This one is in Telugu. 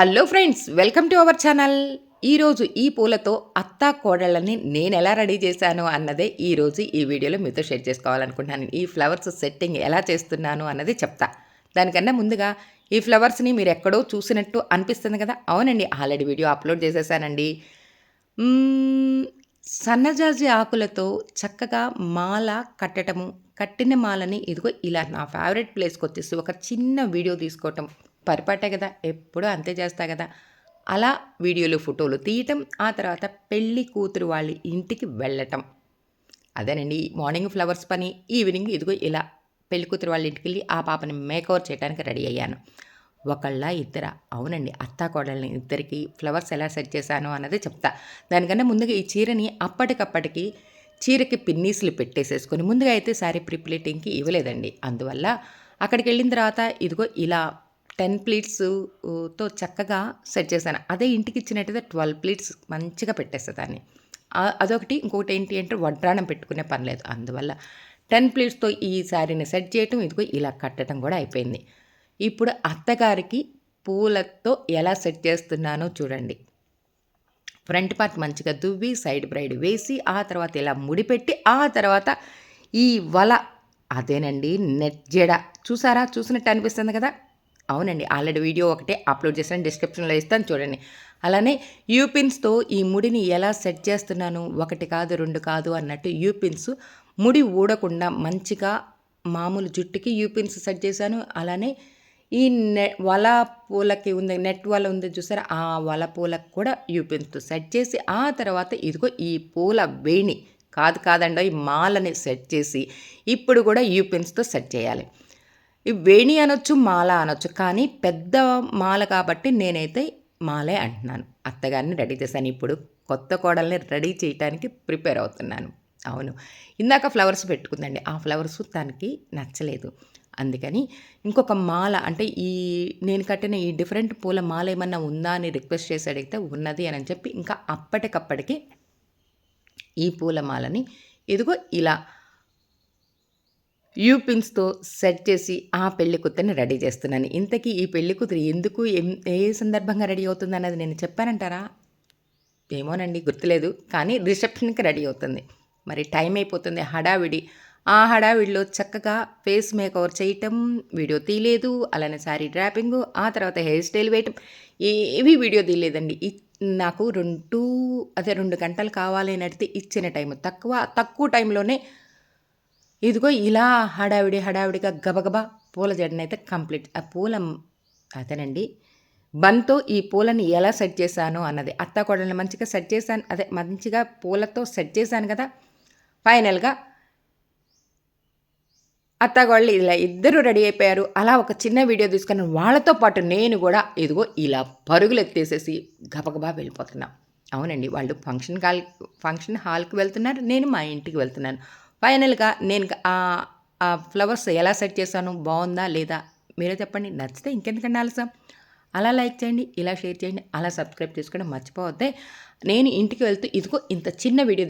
Hello friends, welcome to our channel. ఈరోజు ఈ పూలతో అత్తా కోడళ్ళని నేను ఎలా రెడీ చేశాను అన్నదే ఈరోజు ఈ వీడియోలో మీతో షేర్ చేసుకోవాలనుకుంటున్నాను. ఈ ఫ్లవర్స్ సెట్టింగ్ ఎలా చేస్తున్నాను అన్నది చెప్తా. దానికన్నా ముందుగా ఈ ఫ్లవర్స్ని మీరు ఎక్కడో చూసినట్టు అనిపిస్తుంది కదా. అవునండి, ఆల్రెడీ వీడియో అప్లోడ్ చేసేసానండి. సన్నజాజి ఆకులతో చక్కగా మాల కట్టటము, కట్టిన మాలని ఇదిగో ఇలా నా ఫేవరెట్ ప్లేస్కి వచ్చేసి ఒక చిన్న వీడియో తీసుకోవటం పరిపాటే కదా, ఎప్పుడూ అంతే చేస్తా కదా. అలా వీడియోలు ఫోటోలు తీయటం, ఆ తర్వాత పెళ్ళి కూతురు వాళ్ళ ఇంటికి వెళ్ళటం. అదేనండి మార్నింగ్ ఫ్లవర్స్ పని, ఈవినింగ్ ఇదిగో ఇలా పెళ్లి కూతురు వాళ్ళ ఇంటికి వెళ్ళి ఆ పాపని మేకవర్ చేయడానికి రెడీ అయ్యాను. ఒకళ్ళ ఇద్దరా? అవునండి, అత్తా కోడళ్ళని ఇద్దరికి ఫ్లవర్స్ ఎలా సెట్ చేశాను అన్నది చెప్తా. దానికన్నా ముందుగా ఈ చీరని అప్పటికప్పటికి చీరకి పిన్నీసులు పెట్టేసేసుకొని, ముందుగా అయితే శారీ ప్రిప్లేటింగ్కి ఇవ్వలేదండి. అందువల్ల అక్కడికి వెళ్ళిన తర్వాత ఇదిగో ఇలా 10 ప్లీట్స్తో చక్కగా సెట్ చేశాను. అదే ఇంటికి ఇచ్చినట్టయితే 12 ప్లీట్స్ మంచిగా పెట్టేసేదాన్ని. అదొకటి. ఇంకొకటి ఏంటి అంటే వడ్రాణం పెట్టుకునే పని లేదు. అందువల్ల 10 ప్లీట్స్తో ఈ శారీని సెట్ చేయటం, ఇదిగో ఇలా కట్టడం కూడా అయిపోయింది. ఇప్పుడు అత్తగారికి పూలతో ఎలా సెట్ చేస్తున్నానో చూడండి. ఫ్రంట్ పార్ట్ మంచిగా దువ్వి సైడ్ బ్రైడ్ వేసి, ఆ తర్వాత ఇలా ముడిపెట్టి, ఆ తర్వాత ఈ వల, అదేనండి నెట్ జడ. చూసారా? చూసినట్టు అనిపిస్తుంది కదా. అవునండి, ఆల్రెడీ వీడియో ఒకటే అప్లోడ్ చేశాను, డిస్క్రిప్షన్లో ఇస్తాను చూడండి. అలానే యూపిన్స్తో ఈ ముడిని ఎలా సెట్ చేస్తున్నాను, ఒకటి కాదు రెండు కాదు అన్నట్టు యూపిన్స్ ముడి ఊడకుండా మంచిగా మామూలు జుట్టుకి యూపిన్స్ సెట్ చేశాను. అలానే ఈ వల పూలకి ఉంది, నెట్ వల ఉంది చూసారా, ఆ వల పూలకు కూడా యూపిన్స్తో సెట్ చేసి, ఆ తర్వాత ఇదిగో ఈ పూల వేణి కాదండో ఈ మాలని సెట్ చేసి, ఇప్పుడు కూడా యూపిన్స్తో సెట్ చేయాలి. ఈ వేణి అనొచ్చు, మాల అనొచ్చు, కానీ పెద్ద మాల కాబట్టి నేనైతే మాలే అంటున్నాను. అత్తగారిని రెడీ చేశాను. ఇప్పుడు కొత్త కోడల్ని రెడీ చేయటానికి ప్రిపేర్ అవుతున్నాను. అవును, ఇందాక ఫ్లవర్స్ పెట్టుకుందండి, ఆ ఫ్లవర్స్ తనకి నచ్చలేదు. అందుకని ఇంకొక మాల, అంటే ఈ నేను కట్టిన ఈ డిఫరెంట్ పూల మాల ఏమన్నా ఉందా అని రిక్వెస్ట్ చేసి అడిగితే ఉన్నది అని చెప్పి, ఇంకా అప్పటికప్పటికి ఈ పూల మాలని ఇదిగో ఇలా యూపిన్స్తో సెట్ చేసి ఆ పెళ్లి కూతురిని రెడీ చేస్తున్నాను. ఇంతకీ ఈ పెళ్లి కూతురు ఎందుకు, ఏ సందర్భంగా రెడీ అవుతుంది అన్నది నేను చెప్పానంటారా? ఏమోనండి, గుర్తులేదు. కానీ రిసెప్షన్కి రెడీ అవుతుంది. మరి టైం అయిపోతుంది, హడావిడి. ఆ హడావిడిలో చక్కగా ఫేస్ మేకవర్ చేయటం, వీడియో తీయలేదు. అలానే శారీ డ్రాపింగు, ఆ తర్వాత హెయిర్ స్టైల్ వేయటం, ఏవి వీడియో తీయలేదండి. నాకు 2 గంటలు కావాలి అని అడిగితే ఇచ్చిన టైం తక్కువ టైంలోనే ఇదిగో ఇలా హడావిడిగా గబగబా పూల జడనైతే కంప్లీట్. ఆ పూల అదేనండి బంతో ఈ పూలని ఎలా సెట్ చేశాను అన్నది. అత్తాకోడల్ని మంచిగా సెట్ చేశాను, అదే మంచిగా పూలతో సెట్ చేశాను కదా. ఫైనల్గా అత్తాకోడళ్ళు ఇలా ఇద్దరు రెడీ అయిపోయారు. అలా ఒక చిన్న వీడియో తీసుకొని వాళ్ళతో పాటు నేను కూడా ఇదిగో ఇలా పరుగులు ఎత్తేసేసి గబగబా వెళ్ళిపోతున్నా. అవునండి, వాళ్ళు ఫంక్షన్ హాల్కి వెళ్తున్నారు, నేను మా ఇంటికి వెళ్తున్నాను. ఫైనల్గా నేను ఆ ఫ్లవర్స్ ఎలా సెట్ చేశాను, బాగుందా లేదా మీరే చెప్పండి. నచ్చితే ఇంకెందుకండి ఆలస్యం, అలా లైక్ చేయండి, ఇలా షేర్ చేయండి, అలా సబ్స్క్రైబ్ చేసుకోవడం మర్చిపోవద్దే. నేను ఇంటికి వెళ్తూ ఇదిగో ఇంత చిన్న వీడియో